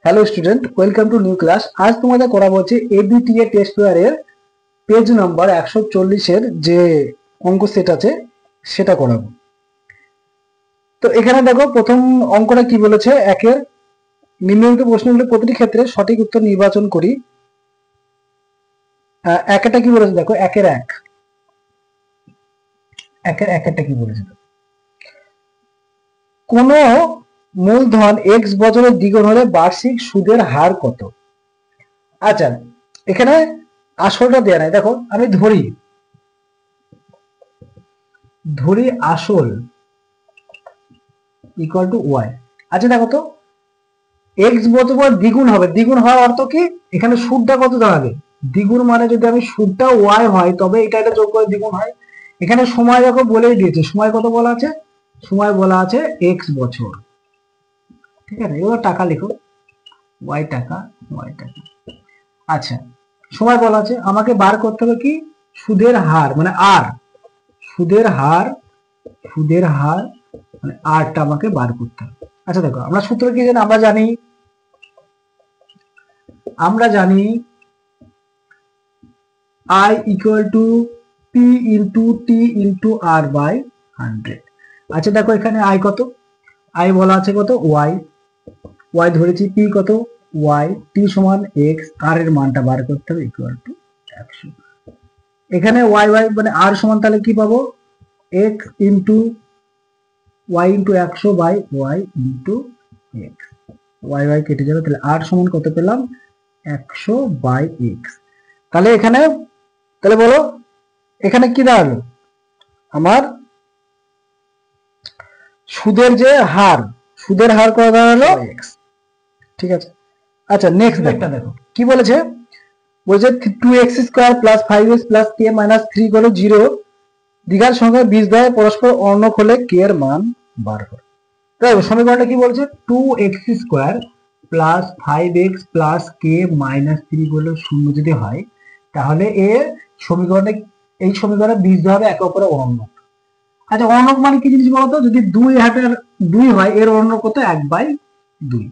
Hello student, welcome to new class. আজ তোমাদের করাবো হচ্ছে এবিটিএ টেস্ট পেয়ারের পেজ নাম্বার 140-এর যে অঙ্ক সেট আছে সেটা করাবো। তো এখানে দেখো প্রথম অঙ্কটা কি বলেছে, একের নিম্নলিখিত প্রশ্নগুলির প্রতিটি ক্ষেত্রে সঠিক উত্তর নির্বাচন করি। একটা কি বলেছে দেখো, একেরটা কি বলেছে, কোন মূলধন এক্স বছরের দ্বিগুণ হলে বার্ষিক সুদের হার কত? আচ্ছা, এখানে আসলটা দেয়া নাই, দেখো আমি ধরি আসল ইকুয়াল টু ওয়াই। আচ্ছা দেখো তো, এক্স বছর দ্বিগুণ হবে, দ্বিগুণ হওয়ার অর্থ কি, এখানে সুদটা কত দাঁড়াবে, দ্বিগুণ মানে যদি আমি সুদটা ওয়াই হয় তবে এটা যোগ করে দ্বিগুণ হয়। এখানে সময় দেখো বলেই দিয়েছে, সময় কত বলা আছে, সময় বলা আছে এক্স বছর, ঠিক আছে। এবার টাকা লিখো, ওয়াই টাকা। আচ্ছা, সময় বলা আছে, আমাকে বার করতে হবে কি, সুদের হার মানে আর, সুদের হার মানে আরটা আমাকে বার করতে হবে। আচ্ছা দেখো, আমরা সূত্র কি জানি, আমরা জানি I equal to p into t into r by 100। আচ্ছা দেখো, এখানে আই কত, আই বলা আছে কত ওয়াই ধরেছি, পি কত ওয়াই, টি সমান এক্স, আর এর মানটা বার করতে হবে ইকুয়াল টু 100। এখানে ওয়াই মানে আর সমান তাহলে কি পাবো, x into y into 100 by y into x, y কেটে যাবে, তাহলে আর সমান কত পেলাম, 100 বাই এক্স। তাহলে এখানে, তাহলে বলো এখানে কি দাঁড়ালো, আমার সুদের যে হার, কত দাঁড়ালো এক্স, ঠিক আছে। আচ্ছা নেক্সট একটা দেখো কি বলেছে, বলছে 2x² plus 5x plus k minus 3 হলো 0, দ্বিঘাত সংখ্যা বীজ দ্বয় পরস্পর অর্ণক হলে k এর মান বার করো। তাই সমীকরণটা কি বলছে, 2x² plus 5x plus k minus 3 হলো 0 যদি হয়, তাহলে এর সমীকরণে, এই সমীকরণে বীজ দ্বয় হবে একে অপরের অর্ণক। আচ্ছা, অর্ণক মানে কি জিনিস বলতো, যদি 2 হয় এর অর্ণক কত, 1/2।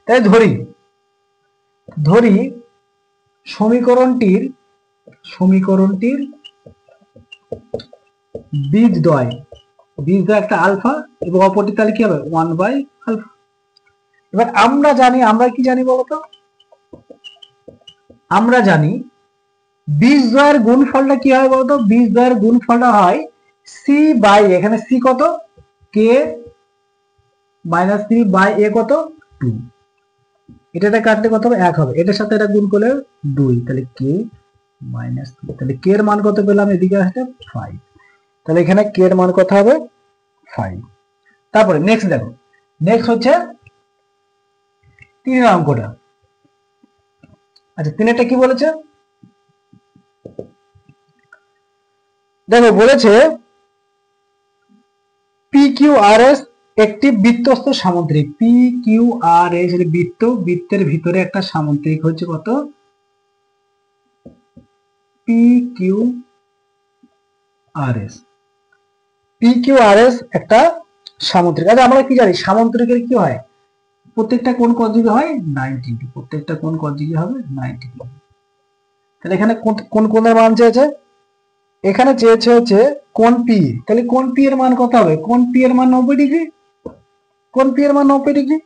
তাই ধরি সমীকরণটির বীজদ্বয় একটা আলফা এবং অপরটি তাহলে কি হবে 1/আলফা। এবার আমরা কি জানি বলতো, আমরা জানি বীজদ্বয়ের গুণফলটা কি হয় বলতো, বীজদ্বয়ের গুণফলটা হয় সি বাই, এখানে সি কত, কে মাইনাস 3 বাই এ কত 2, এটা কাটলে কত হবে 1 হবে, এটার সাথে এটা গুণ করলে 2, তাহলে কে মাইনাস 3, তাহলে কে এর মান কত পেলাম, এদিকে আসলে 5, তাহলে এখানে কে এর মান কত হবে 5। তারপরে নেক্সট দেখো, নেক্সট হচ্ছে 3 অঙ্কটা। আচ্ছা 3 কি বলেছে, দেখো বলেছে PQRS একটি বৃত্তস্থ সামুদ্রিক, PQRS বৃত্তের ভিতরে একটা সামুদ্রিক হচ্ছে কত, PQRS একটা সামুদ্রিক। আচ্ছা আমরা কি জানি সামুদ্রিকের কি হয়, প্রত্যেকটা কোণ কত ডিগ্রি হয় 90 ডিগ্রি, প্রত্যেকটা কোণ কত ডিগ্রি হবে 90 ডিগ্রি। তাহলে এখানে কোন কোণের মান চেয়েছে, এখানে চেয়েছে হচ্ছে কোণ পি, তাহলে কোণ পি এর মান কত হবে, কোণ পি এর মান 90 ডিগ্রি, কোণ পি এর মান 90 ডিগ্রি,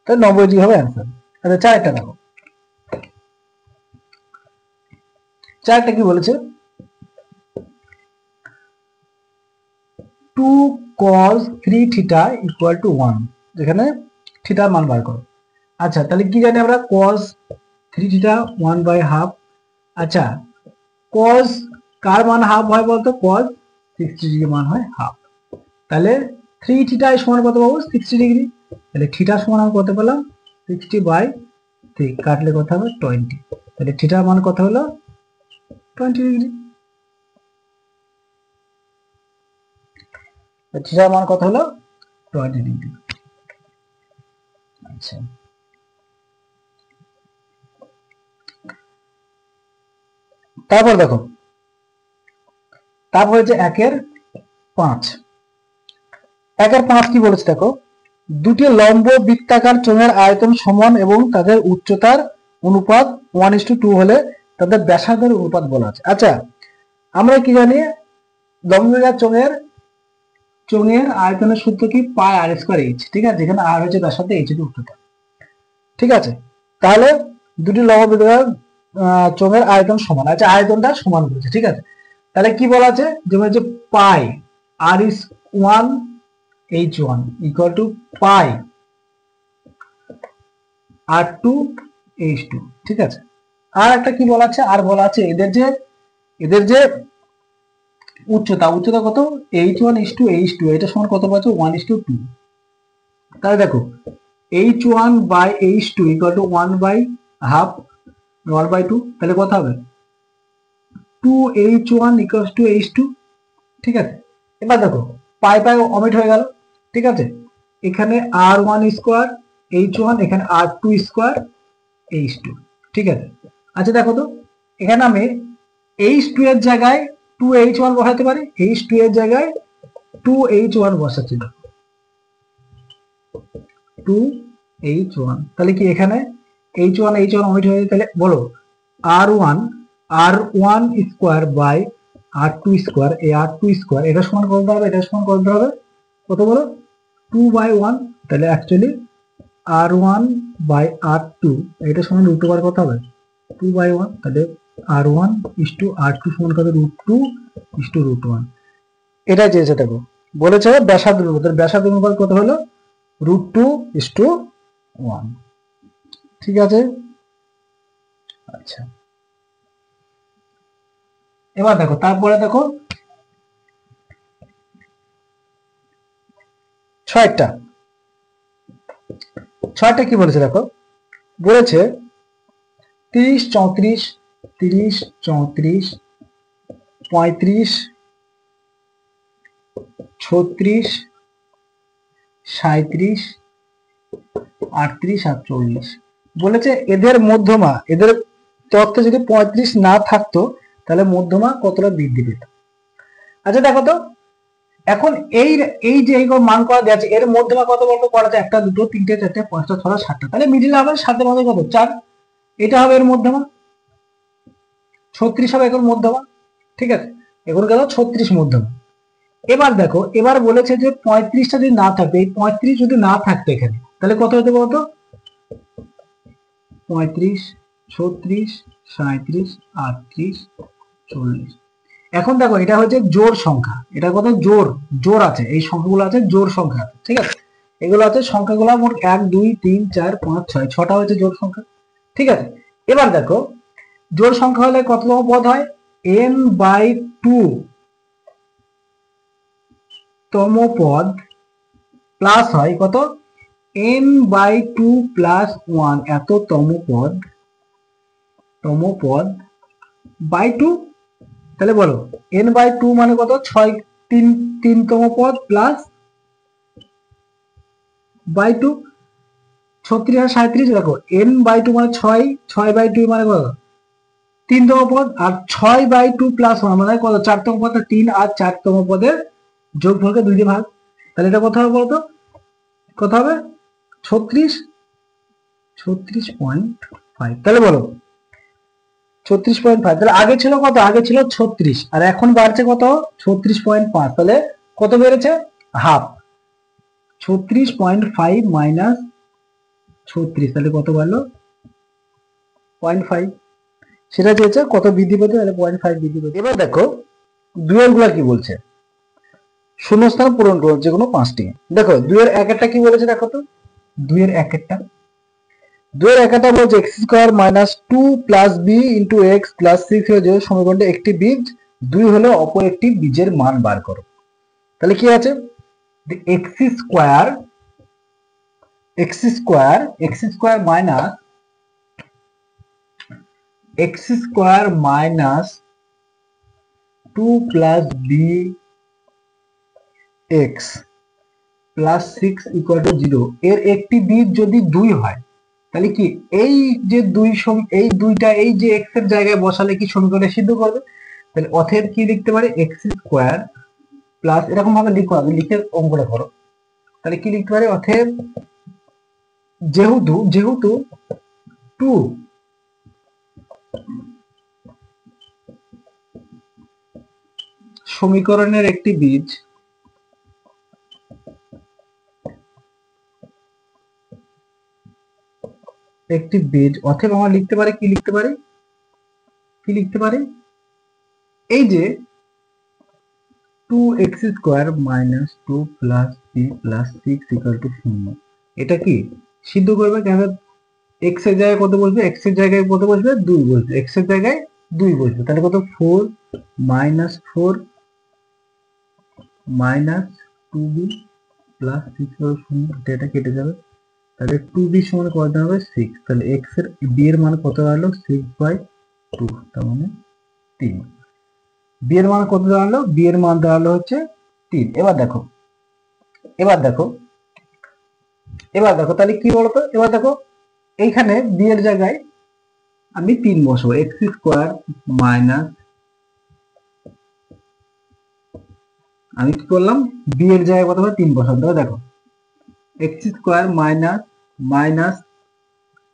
তাহলে 90 ডিগ্রি হবে অ্যান্সার। আচ্ছা চারটা দেখো, চারটা কি বলেছে, 2 cos 3 থিটা ইকুয়াল টু 1, যেখানে থিটার মান বার করো। আচ্ছা তাহলে কি জানি আমরা, cos 3 থিটা 1/2। আচ্ছা cos কার মান হাফ হয় বলতো, cos 60 ডিগ্রি মান হয় হাফ, তাহলে 3 থিটা সমান কত পাবো 60 ডিগ্রি, তাহলে থিটা সমান আমি কত পেলাম 60/3, কাটলে কত হবে 20, তাহলে থিটার মান কত হলো 20 ডিগ্রি, থিটার মান কত হলো 20 ডিগ্রি। আচ্ছা তারপর দেখো, তারপর হচ্ছে 1/5 কি বলেছে দেখো, দুটি লম্ব বৃত্তাকার চোঙের আয়তন সমান এবং তাদের উচ্চতার অনুপাত 1:2 হলে তাদের ব্যাসার্ধের অনুপাত বলা আছে। আচ্ছা, আমরা কি জানি লম্ব চোঙের আয়তনের সূত্র কি পাই আর স্কয়ার এইচ, ঠিক আছে, যেখানে আর হচ্ছে ব্যাসার্ধ, এইচ হচ্ছে উচ্চতা, ঠিক আছে। তাহলে দুটি লম্ব বৃত্তাকার চোঙের আয়তন সমান, আচ্ছা আয়তনটা সমান বলেছে, ঠিক আছে। তাহলে কি বলা আছে, যেমন হচ্ছে পাই আর ইস 1 h1 equal to pi r2 h2, ঠিক আছে। আর একটা কি বলা আছে, আর বলা আছে এদের যে উচ্চতা কত, h1 h2 h2, এটা সমান কত পাচ্ছ 1:2। তাহলে দেখো h1 by h2 equal to 1/2 1/2, তাহলে কত হবে 2h1 ইকুয়ালস টু h2, ঠিক আছে। এবার দেখো পাই পাই অমিট হয়ে গেল, ঠিক আছে। এখানে r1 স্কয়ার h1, এখানে r2 স্কয়ার h2, ঠিক আছে। আচ্ছা দেখো তো, এখানে আমি h2 এর জায়গায় 2h1 বসাতে পারি, h2 এর জায়গায় 2h1 বসাচ্ছি, 2h1, তাহলে কি এখানে h1 অমিট হয়ে যায়, তাহলে বলো r1 square by r2 square, এই r2 স্কয়ার এটা সমান করতে হবে, এটা সমান করতে হবে কত বলো 2/1, তাহলে অ্যাকচুয়ালি r1 বাই r2 এটা সমান √2 কত হবে 2/1, তাহলে r1 r2 সমান কত √2 এটা চেয়েছে। দেখো বলেছে ব্যাসার্ধ অনুপাত, ব্যাসার্ধ অনুপাত কত হলো √2:1, ঠিক আছে। আচ্ছা এবার দেখো, তারপরে দেখো ছয়টা কি বলেছে, দেখো বলেছে 30 34 30 34 35 36 37 38 48 বলেছে এদের মধ্যমা, এদের তথ্য যদি 35 না থাকতো তাহলে মধ্যমা কতটা বৃদ্ধি পেত। আচ্ছা দেখো তো, এখন এই যে এইগুলো মান করা দেওয়া আছে, এর মধ্যমা কত বলতো করা যায় 1 2 3 4 5 6 7টা, তাহলে মিডিল হবে 7 এর মধ্যে কত 4, এটা হবে এর মধ্যমা 36 হবে এখন মধ্যমা, ঠিক আছে। এখন গেল 36 মধ্যমা। এবার দেখো, এবার বলেছে যে 35টা যদি না থাকে, এই 35 যদি না থাকতো এখানে, তাহলে কত হতে বলতো 35 36 37 38 40। এখন দেখো এটা হচ্ছে জোড় সংখ্যা, এটা কত জোড় আছে, এই সংখ্যাগুলো আছে জোড় সংখ্যা, ঠিক আছে। এগুলো আছে সংখ্যাগুলো মোট 1 2 3 4 5 6, 6টা হচ্ছে জোড় সংখ্যা, ঠিক আছে। এবার দেখো জোড় সংখ্যা হলে কততম পদ হয় n/2 তম পদ প্লাস হয় কত n/2 প্লাস 1 এত তম পদ বাই 2, তাহলে বলো n/2 মানে কত 6 3তম পদ প্লাস বাই 2 36 আর 37, দেখো n/2 মানে 6/2 মানে কত 3তম পদ, আর 6/2 প্লাস 1 মানে কত 4তম পদ, 3 আর 4তম পদের যোগফলকে 2 দিয়ে ভাগ, তাহলে এটা কত হবে বলতো কত হবে 36.5, তাহলে বলো 36.5, তাহলে আগে ছিল কত, আগে ছিল 36 আর এখন বাড়ছে কত 36.5, তাহলে কত বেড়েছে হাফ, 36.5 মাইনাস 36, তাহলে কত বাড়লো 0.5, সেটা চেয়েছে কত বৃদ্ধি পেতে, তাহলে 0.5 বৃদ্ধি পেতে। এবার দেখো দুয়ের গুলা কি বলছে, শূন্যস্থান পূরণ করো যে কোনো 5টি। দেখো দুয়ের একটা কি বলেছে, দেখো তো দুয়ের একটা বলছে x square minus 2 plus b into x plus 6 হলে যে সমীকরণটা একটি বীজ 2 হলে অপর একটি বীজের মান বার করো। তাহলে কি আছে x square minus 2 plus b x plus 6 equal to 0 এর একটি বীজ যদি 2 হয়, তাহলে কি এই যে এই দুইটা এই যে x এর জায়গায় বসালে কি সমীকরণে সিদ্ধ করবে, তাহলে অতএব কি লিখতে পারি x স্কয়ার প্লাস, এরকম ভাবে লিখো, আগে লিখে অঙ্কটা করো, তাহলে কি লিখতে পারি, অতএব যেহেতু যেহেতু 2 সমীকরণের একটি বীজ অতএব আমরা লিখতে পারি কি লিখতে পারি এই যে 2x² minus 2 plus 3 plus 6 equal to 0। এটা কি সিদ্ধ করবে, কেন x এর জায়গায় কত বসবে, x এর জায়গায় কত বসবে 2 বসবে, x এর জায়গায় 2 বসবে, তাহলে কত 4 মাইনাস 4 মাইনাস 2b প্লাস 6 হলো 0, এটা কেটে যাবে, তাহলে 2b সমান কত হবে 6, তাহলে x এর b এর মান কত দাঁড়ালো 6/2, তার মানে 3। b এর মান কত দাঁড়ালো, b এর মান দাঁড়ালো হচ্ছে 3। এবার দেখো তাহলে কি বলতো, এবার দেখো এইখানে b এর জায়গায় আমি 3 বসাবো, x² মাইনাস, আমি কি করলাম b এর জায়গায় কত হবে 3 বসাবো, তাহলে দেখো x² minus minus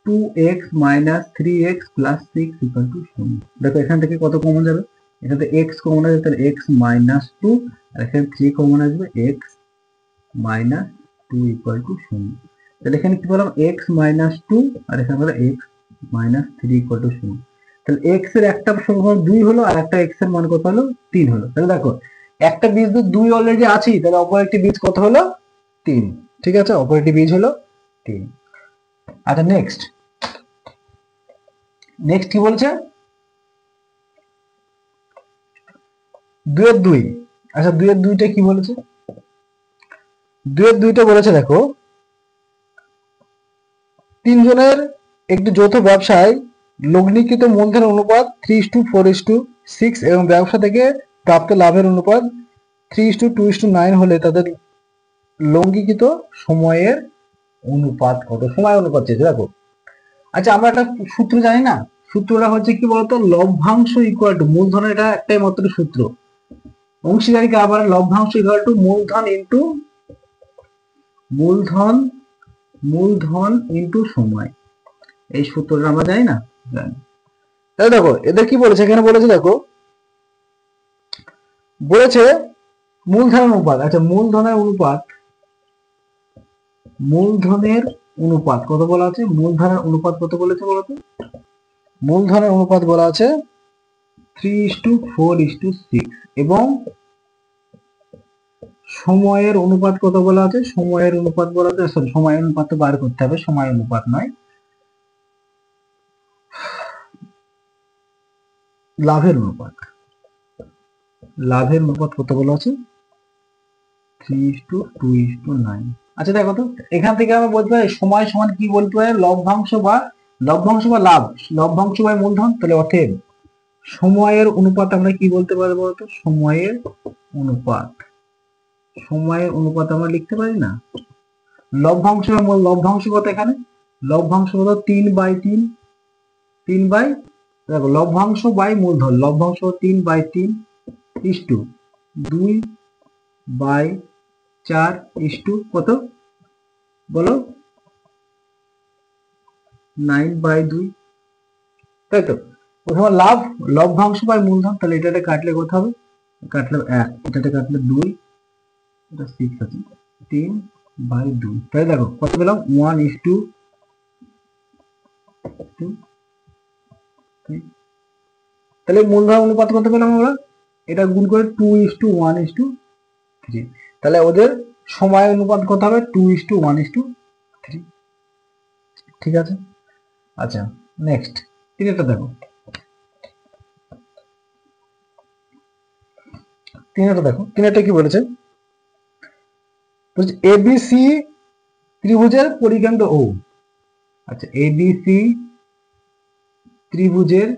2x minus 3x plus 6 equal to 0। দেখো এখান থেকে কত কমন যাবে, এখান থেকে x কমন আসবে, তাহলে x মাইনাস 2, আর এখানে 3 কমন আসবে, x মাইনাস 2 ইকুয়াল টু 0। তাহলে এখানে কি বললাম x মাইনাস 2, আর এখানে বলে x মাইনাস 3 ইকুয়াল টু 0। তাহলে x এর একটা সংখ্যা 2 হলো, আর একটা x এর মান কত হলো 3 হলো। তাহলে দেখো একটা বীজ 2 অলরেডি আছে, তাহলে অপর একটি বীজ কত হলো 3। ঠিক আছে, অপর একটি বীজ হলো 3। আচ্ছা নেক্সট কি বলছে 2 এর 2। আচ্ছা 2 এর 2টা কি বলেছে, 2 এর 2টা বলেছে দেখো তিনজনের একটি যৌথ ব্যবসায় লগ্নিকৃত মূলধনের অনুপাত 3:4:6 এবং ব্যবসা থেকে প্রাপ্ত লাভের অনুপাত 3:2:9 হলে তাদের লগ্নিকৃত সময়ের অনুপাত কত, সময় অনুপাত চেয়েছে দেখো। আচ্ছা আমরা একটা সূত্র জানি না, সূত্রটা হচ্ছে কি বলতো, লভ্যাংশ ইকুয়াল টু মূলধন, এটা একটাই মাত্র সূত্র, অংশীদারিকে আবার লভ্যাংশ ইকুয়াল টু মূলধন ইনটু সময়, এই সূত্রটা আমরা জানি না, জানি। তাহলে দেখো এদের কি বলেছে, এখানে বলেছে দেখো বলেছে মূলধনের অনুপাত। আচ্ছা মূলধনের অনুপাত কত বলা আছে, মূলধনের অনুপাত কত বলেছে বলতো, মূলধনের অনুপাত বলা আছে 3:4:6 এবং সময়ের অনুপাত কত বলা আছে, সময়ের অনুপাত বলা আছে, সরি সময়ের অনুপাত তো বার করতে হবে, সময় অনুপাত নয়, লাভের অনুপাত কত বলা আছে 3:2:9। আচ্ছা দেখো তো এখান থেকে আমরা বলতে পারি সময় সমান কি বলতে পারি, লভ্যাংশ বা লাভ, লভ্যাংশ বাই মূলধন। তাহলে অতএব সময়ের অনুপাত আমরা কি বলতে পারি বলতো, সময়ের অনুপাত আমরা লিখতে পারি না, লভ্যাংশ কত, এখানে লভ্যাংশ কত 3/3, দেখো লভ্যাংশ বাই মূলধন, লভ্যাংশ 3/3 ইস্টু 2/4 ইস্টু কত বলো 9/2, তাই তো। প্রথমে লভ্যাংশ বাই মূলধন, তাহলে এটাতে কাটলে কত হবে, কাটলে 1, এটাতে কাটলে 2, এটা 6 আছে, 3/2, তাহলে দেখো কত পেলাম 1:2, তাহলে মূলধন অনুপাত কত পেলাম আমরা, এটা গুণ করে 2:1:3, তাহলে ওদের সময় অনুপাত কত হবে 2:1:3। ঠিক আছে। আচ্ছা নেক্সট তিনটা দেখো, তিনটা কি বলেছে, এবিসি ত্রিভুজের পরিকেন্দ্র ও। আচ্ছা এবিসি ত্রিভুজের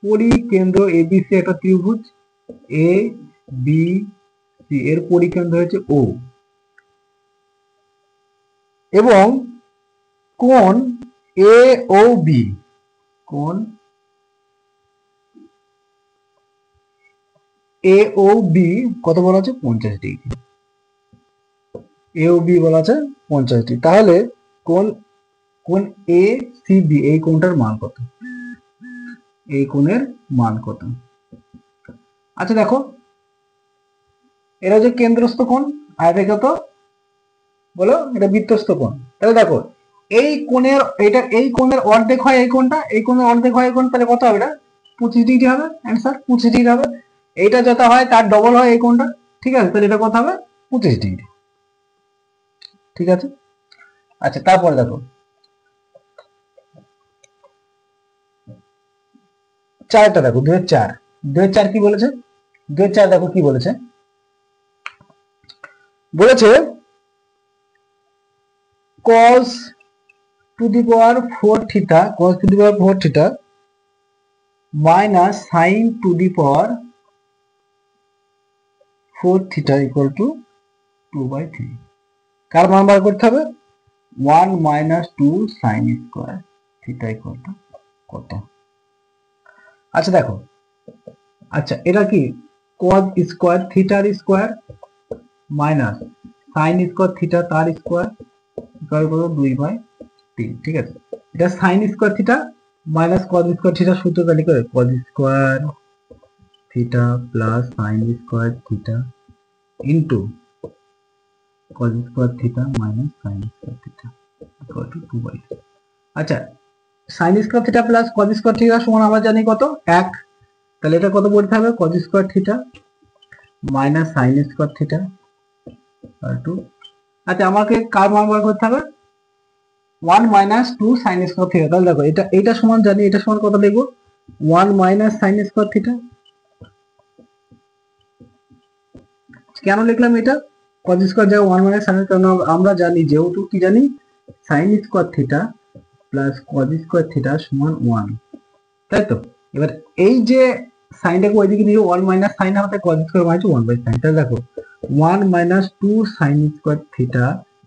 পরিকেন্দ্র, এবিসি একটা ত্রিভুজ, এ বি সি এর পরিকেন্দ্র হচ্ছে ও, এবং কোণ এ ও বি, কোণ এ ও বি কত বলা আছে 50 ডিগ্রি। এ ও বি বলা আছে 50 তাহলে কোন এ সি বি এই কোণটার মান কত, এই কোণের মান কত? আচ্ছা দেখো এটা যে কেন্দ্রস্থ কোণ আর এটা কত বলো, এটা বৃত্তস্থ কোণ। তাহলে দেখো এই কোণের এই কোণের অর্ধেক হয় এই কোণটা, এই কোণের অর্ধেক হয় এই কোণ, তাহলে কত হবে? এটা 25 ডিগ্রি হবে। অ্যান্সার 25 ডিগ্রি হবে। এইটা যত হয় তার ডবল হয় এই কোণটা, ঠিক আছে? তাহলে এটা কত হবে? 25 ডিগ্রি। ঠিক আছে। আচ্ছা তারপরে দেখো চারটা দেখো 2004 কি বলেছে? 2004 দেখো কি বলেছে, বলেছে cos to the power 4 theta cos to the power 4 theta minus sin to the power 4 theta equal to 2/3। কার মান বার করতে হবে? 1 minus 2 sin square theta equal to কত? আচ্ছা দেখো, আচ্ছা এটা কি cos স্কয়ার থিটার square minus sin square theta তার স্কয়ার ইকুয়াল কত? 2/3। ঠিক আছে, এটা sin square theta minus cos square theta সূত্র কালি করে cos square theta plus sin square theta into cos square theta minus sin square theta equal to 2/3। আচ্ছা sin square theta plus cos square theta সমান আমরা জানি কত? 1। তাহলে এটা কত বলতে হবে? cos square theta minus sin square theta equal to, আচ্ছা আমাকে কার মান বার করতে হবে? 1 minus 2 sin স্কয়ার থিটা। তাহলে দেখো এটা সমান জানি, এটা সমান কত লিখবো? 1 minus sin স্কয়ার থিটা। কেন লিখলাম এটা? cos স্কয়ার জায়গায় 1 minus sin, কারণ আমরা জানি যেহেতু কি জানি sin square theta plus cos square theta সমান 1, তাই তো? এবার এই যে সাইনটাকে ওইদিকে নিয়ে 1 minus sin হবে, cos স্কয়ার মানে 1/sin। তাহলে দেখো 1 minus 2 sin স্কয়ার থিটা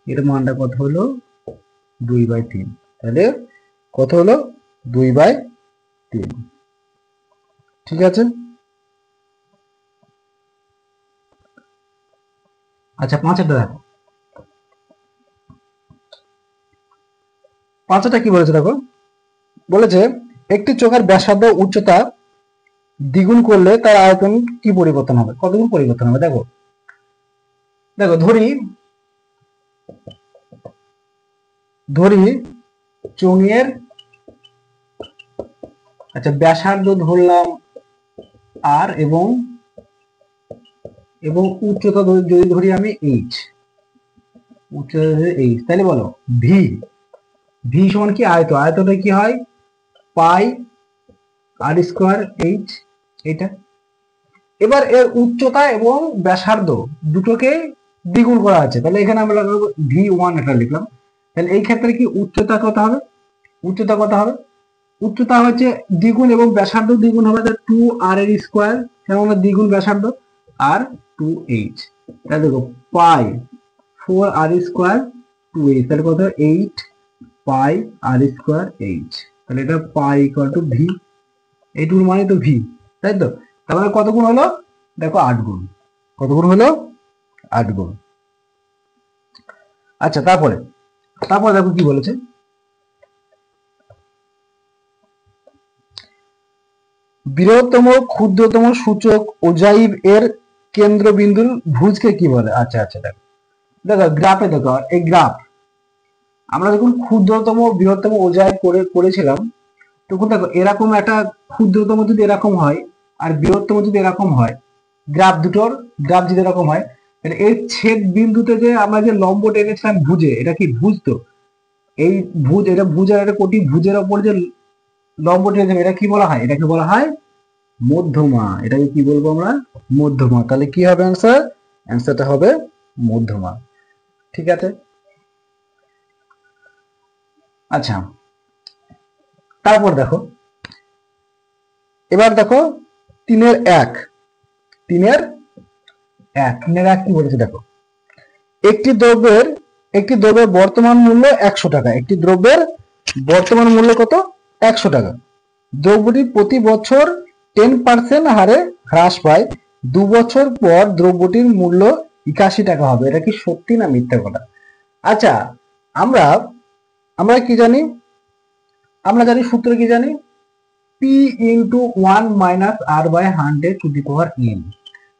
এর মানটা কত হলো? 2/3। তাহলে কত হলো? 2/3। ঠিক আছে। আচ্ছা পাঁচটা দেখো, পাঁচটা কি বলেছে দেখো, বলেছে একটি চোখের ব্যাসার্ধ উচ্চতা দ্বিগুণ করলে তার আয়তন কি পরিবর্তন হবে? কতগুণ পরিবর্তন হবে? দেখো দেখো ধরি চোঙের আচ্ছা ব্যাসার্ধ ধরলাম আর এবং উচ্চতা যদি ধরি আমি h, উচ্চতা ধরি h, তাহলে বলো ভি সমান কি? আয়তনটা কি হয়? পাই আর স্কয়ার h এটা। এবার এর উচ্চতা এবং ব্যাসার্ধ দুটোকে দ্বিগুণ করা আছে, তাহলে এখানে আমরা v1 এটা লিখলাম। তাহলে এই ক্ষেত্রে কি উচ্চতা কত হবে? উচ্চতা হচ্ছে দ্বিগুণ এবং ব্যাসার্ধ দ্বিগুণ হবে, 2r এর স্কয়ার, যেমন দ্বিগুণ ব্যাসার্ধ আর 2h। তাহলে দেখো পাই 4r স্কয়ার 2h, তাহলে কত? 8 পাই আর স্কয়ার h। তাহলে এটা পাই ইকুয়াল টু ভি, এইটুকুর মানে তো ভি, তাই তো? তাহলে কত গুণ হলো? দেখো 8 গুণ। কত গুণ হলো? 8 গুণ। আচ্ছা তারপরে দেখো কি বলেছে, বৃহত্তম ক্ষুদ্রতম সূচক ওজাইভ এর কেন্দ্রবিন্দুর ভুজকে কি বলে? আচ্ছা দেখো গ্রাফে দেখো, এই গ্রাফ আমরা যখন ক্ষুদ্রতম বৃহত্তম ওজাইভ করেছিলাম তখন দেখো এরকম একটা ক্ষুদ্রতম যদি এরকম হয় আর বৃহত্তম যদি এরকম হয়, গ্রাফ যদি এরকম হয়, তাহলে এই ছেদ বিন্দুতে যে আমরা যে লম্ব টেনেছিলাম ভুজে, এটা কি ভুজ? তো এই ভুজ, এটা ভুজ আর একটা কোটি ভুজের ওপর যে লম্ব টেনেছিলাম এটা কি বলা হয়? এটাকে বলা হয় মধ্যমা। এটাকে কি বলবো আমরা? মধ্যমা। তাহলে কি হবে অ্যান্সার? অ্যান্সারটা হবে মধ্যমা। ঠিক আছে। আচ্ছা তারপর দেখো, এবার দেখো 3-এর 1 কি বলেছে দেখো, একটি দ্রব্যের বর্তমান মূল্য 100 টাকা। একটি দ্রব্যের বর্তমান মূল্য কত? 100 টাকা। দ্রব্যটি প্রতি বছর 10% হারে হ্রাস পায়। 2 বছর পর দ্রব্যটির মূল্য 81 টাকা হবে। এটা কি সত্যি না মিথ্যা কথা? আচ্ছা, আমরা আমরা কি জানি? আমরা জানি সূত্র কি জানি? p into 1 minus r by 100 to the power n।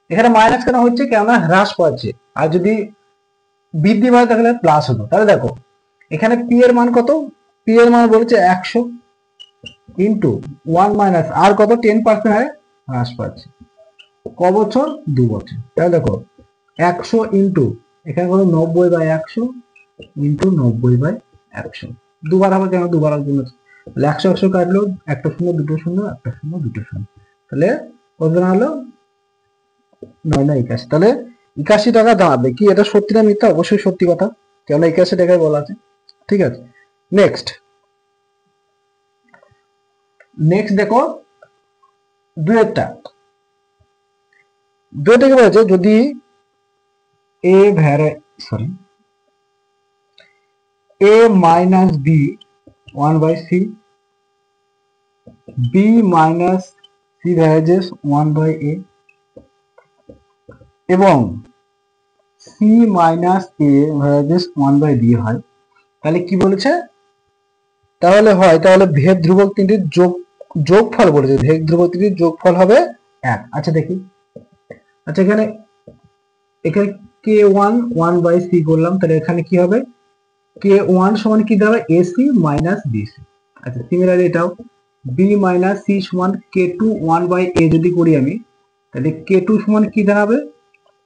এখানে মাইনাস কেন হচ্ছে? কেননা হ্রাস পাচ্ছে, আর যদি বৃদ্ধি পায় তাহলে প্লাস হতো। তাহলে দেখো এখানে p এর মান কত? p এর মান বলেছে 100 ইন্টু 1 মাইনাস r কত? 10% হারে হ্রাস পাচ্ছে। ক বছর? 2 বছর। তাহলে দেখো 100 ইন্টু এখানে কত? 90 বাই 100 ইন্টু 90 বাই 100। দুবার হবে কেন? দুবার জন্য 100 100 কাটলো, একটা শূন্য দুটো শূন্য, একটা শূন্য দুটো শূন্য, তাহলে কত হলো? 9 না 81। তাহলে 81 টাকা দাঁড়াবে। কি এটা সত্যি না মিথ্যা? অবশ্যই সত্যি কথা, কেন 81 টাকায় বলা আছে। ঠিক আছে, নেক্সট দেখো দুয়েরটা কি বলেছে? যদি a minus b 1 by c, b minus c varies 1 by a এবং c minus a varies 1 by b হয়, তাহলে কি বলেছে? তাহলে ভেদ ধ্রুবক তিনটির যোগফল বলেছে। ভেদ ধ্রুবক তিনটির যোগফল হবে 1। আচ্ছা দেখি। আচ্ছা এখানে k1 1 বাই c করলাম, তাহলে এখানে কি হবে? k1 সমান কি দাঁড়াবে? ac minus bc। আচ্ছা সিমিলারলি এটাও b মাইনাস c সমান k2 1 বাই a যদি করি আমি, তাহলে k2 সমান কি দাঁড়াবে?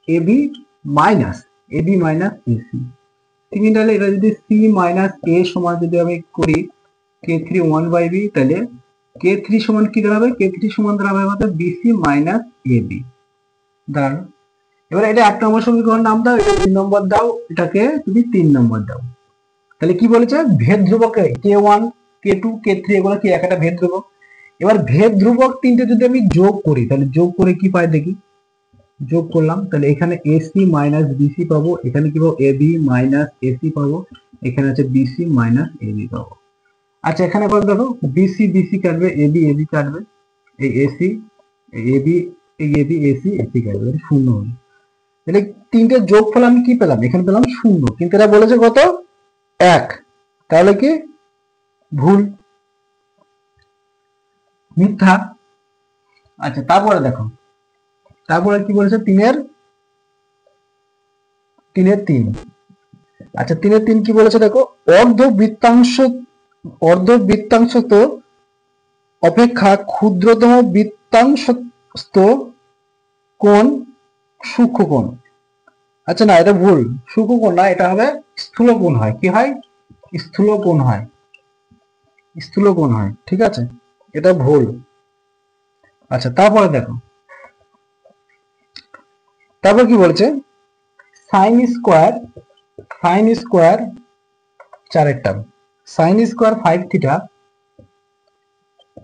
ab minus ac। সিমিলারলি এটা যদি c মাইনাস a সমান যদি আমি করি k3 1 বাই b, তাহলে k3 সমান কি দাঁড়াবে? k3 সমান দাঁড়াবে আমাদের bc মাইনাস ab। দাঁড়ানো। এবার এটা 1 নম্বর সমীকরণ নাম দাও, এটা 2 নম্বর দাও, এটাকে তুমি 3 নম্বর দাও। তাহলে কি বলেছে? ভেদ ধ্রুবক k1 k2 k3 এগুলো কি একটা ভেদ ধ্রুবক। এবার ভেদ ধ্রুবক তিনটে যদি আমি যোগ করি, তাহলে যোগ করে কি পাই দেখি। যোগ করলাম, তাহলে এখানে ac মাইনাস bc পাবো, এখানে কি পাবো? ab মাইনাস ac পাবো, এখানে আছে bc মাইনাস ab পাবো। আচ্ছা এখানে কত দেখো? bc bc কাটবে, ab ab কাটবে, এই ac এই ab এই ab ac ac কাটবে, শূন্য হবে। তাহলে তিনটে যোগফল আমি কি পেলাম? এখানে পেলাম শূন্য, কিন্তু এটা বলেছে কত? 1। তাহলে কি ভুল, মিথ্যা। আচ্ছা তারপরে দেখো, তারপরে কি বলেছে? 3 আচ্ছা 3 কি বলেছে দেখো? অর্ধবৃত্তাংশত অপেক্ষা ক্ষুদ্রতম বৃত্তাংশস্থ কোণ সূক্ষ্ম কোণ। আচ্ছা না, এটা ভুল, সূক্ষ্ম কোণ না, এটা হবে স্থূল কোণ হয়। কি হয়? স্থূল কোণ হয়। ঠিক আছে, এটা ভুল। আচ্ছা তারপরে দেখো, তারপর কি বলছে? Sine square 4 term, sine square 5 theta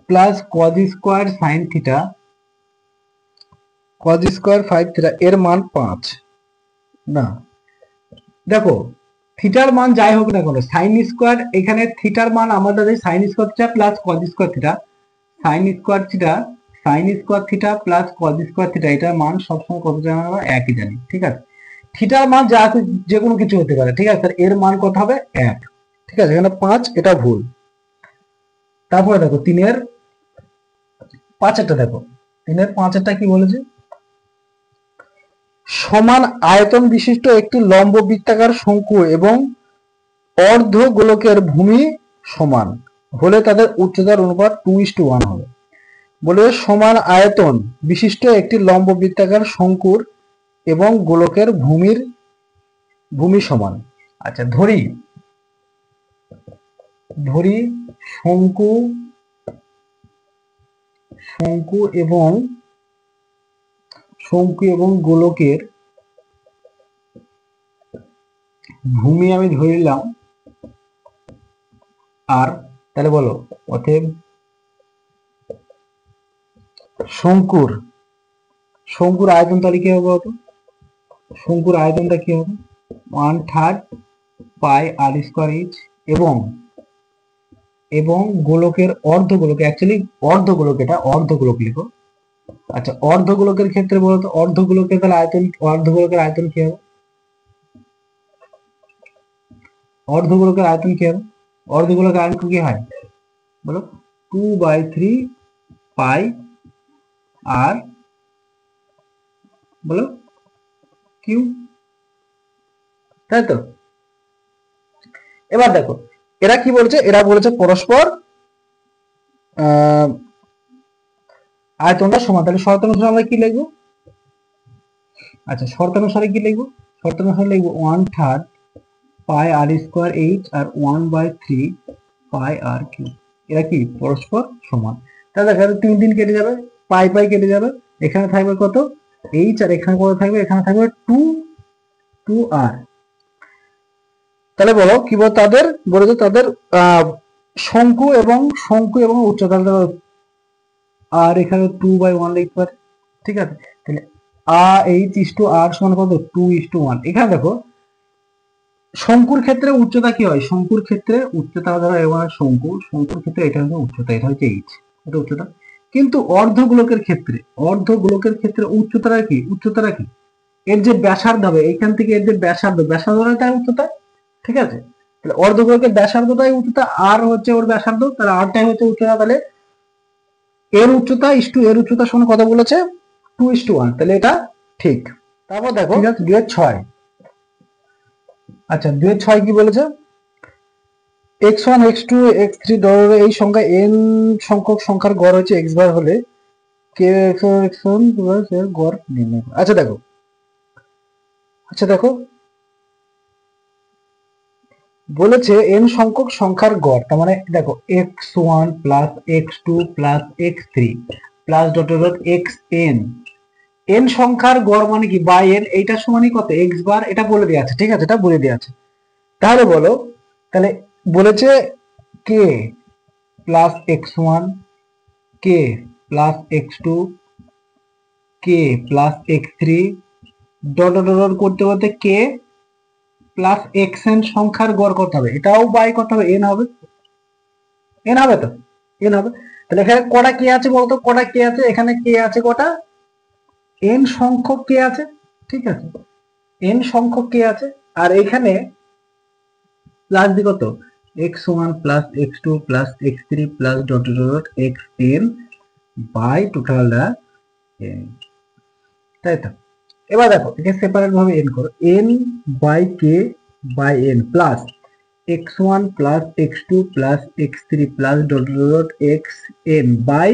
plus cos square sine theta, cos square 5 theta এর মান 5 না। দেখো থিটার মান যাই হোক না কেন, সাইন স্কোয়ার, এখানে থিটার মান আমাদের sine square theta plus cos square theta, sine square theta plus cos square theta, এটার মান সবসময় কত জানা হবে? একই জানি। ঠিক আছে, থিটার মান যা আছে যে কোনো কিছু হতে পারে। ঠিক আছে, এর মান কত হবে? 1। ঠিক আছে, এখানে 5, এটা ভুল। তারপরে দেখো 3-এর-5 দেখো, 3-এর-5 কি বলেছে? সমান আয়তন বিশিষ্ট একটি লম্ব বৃত্তাকার শঙ্কু এবং অর্ধ গোলকের ভূমি সমান হলে তাদের উচ্চতার অনুপাত 2:1 হবে। বলে সমান আয়তন বিশিষ্ট একটি লম্ব বৃত্তাকার শঙ্কুর এবং গোলকের ভূমি সমান। আচ্ছা ধরি শঙ্কু এবং গোলকের ভূমি আমি ধরে নিলাম আর, তাহলে বলো অতএব শঙ্কুর আয়তন তাহলে কি হবে? শঙ্কুর আয়তনটা কি হবে? 1/3 পাই আর স্কোয়ার এইচ, এবং গোলকের অর্ধগোলক, অ্যাকচুয়ালি অর্ধগোলক, এটা অর্ধগোলক লিখো। আচ্ছা অর্ধগোলকের ক্ষেত্রে বলতো, অর্ধগোলকের তাহলে অর্ধগোলকের আয়তন কি হবে? অর্ধগোলকের আয়তন কি হবে? অর্ধগোলকের আয়তন কি হয় বলো? 2/3 পাই আর বলো কিউ, তাই তো? এবার দেখো এরা কি বলছে, এরা বলেছে পরস্পর আয়তনটা সমান। তাহলে শর্ত অনুসারে আমরা কি লিখবো? আচ্ছা শর্ত অনুসারে কি লিখবো? শর্ত অনুসারে লিখবো 1/3 পাই আর স্কোয়ার এইচ আর 1/3 পাই আর কিউ, এরা কি পরস্পর সমান। তাহলে দেখো 3 কেটে যাবে, পাই পাই কেটে যাবে, এখানে থাকবে কত এইচ আর এখানে কত থাকবে, এখানে থাকবে 2 আর। তাহলে বলো কি বল তাদের বলেছে তাদের শঙ্কু এবং উচ্চতা, আর এখানে 2/1 লিখতে পারে, ঠিক আছে? তাহলে r সমান কত 2:1। এখানে দেখো শঙ্কুর ক্ষেত্রে উচ্চতা কি হয়? শঙ্কুর ক্ষেত্রে উচ্চতা ধরো এবার শঙ্কুর ক্ষেত্রে এটা হচ্ছে উচ্চতা, এটা হচ্ছে এইচ, এটা উচ্চতা। কিন্তু অর্ধগোলকের ক্ষেত্রে উচ্চতাটা কি এর যে ব্যাসার্ধ হবে, এইখান থেকে এর যে ব্যাসার্ধটা তার উচ্চতা, ঠিক আছে? তাহলে অর্ধগোলকের ব্যাসার্ধটাই উচ্চতা, আর হচ্ছে ওর ব্যাসার্ধ, তাহলে আরটাই হচ্ছে উচ্চতা। তাহলে এর উচ্চতা সমান কত বলেছে? 2:1। তাহলে এটা ঠিক। তারপর দেখো ঠিক আছে 2/6। আচ্ছা 2/6 কি বলেছে? x1 x2 x3 ধরো এই সংখ্যা n সংখ্যক সংখ্যার গড় হচ্ছে x বার হলে k x1 এর গড় নির্ণয় করো। আচ্ছা দেখো বলেছে n সংখ্যক সংখ্যার গড়, তার মানে দেখো x1 plus x2 plus x3 plus dot dot xn, n সংখ্যার গড় মানে কি বাই n, এইটা সমানই কত x বার, এটা বলে দেওয়া আছে, ঠিক আছে? এটা বলে দেওয়া আছে। তাহলে বলো, তাহলে বলেছে k plus x1 k plus x2 k plus x3 dot dot dot করতে করতে k প্লাস xn সংখ্যার গড় করতে হবে, এটাও বাই করতে হবে, n হবে তো n হবে। তাহলে এখানে কটা কে আছে বলতো? কটা কে আছে? এখানে কে আছে কটা? n সংখ্যক কে আছে, ঠিক আছে? n সংখ্যক কে আছে, আর এখানে প্লাস দি কত x1 plus x2 plus x3 plus dot dot xn by টোটালটা n, তাই তো? এবার দেখো একে সেপারেট ভাবে n করো, n by k by n plus x1 plus x2 plus x3 plus dot dot xn by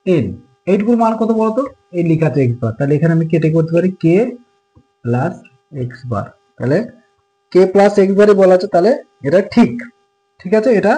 n, এইটুকুর মান কত বলতো? এই লেখা আছে x বার, তাহলে এখানে আমি কেটে করতে পারি k প্লাস x বার, তাহলে k প্লাস x বারই বলা আছে, তাহলে এটা ঠিক, ঠিক আছে? এটা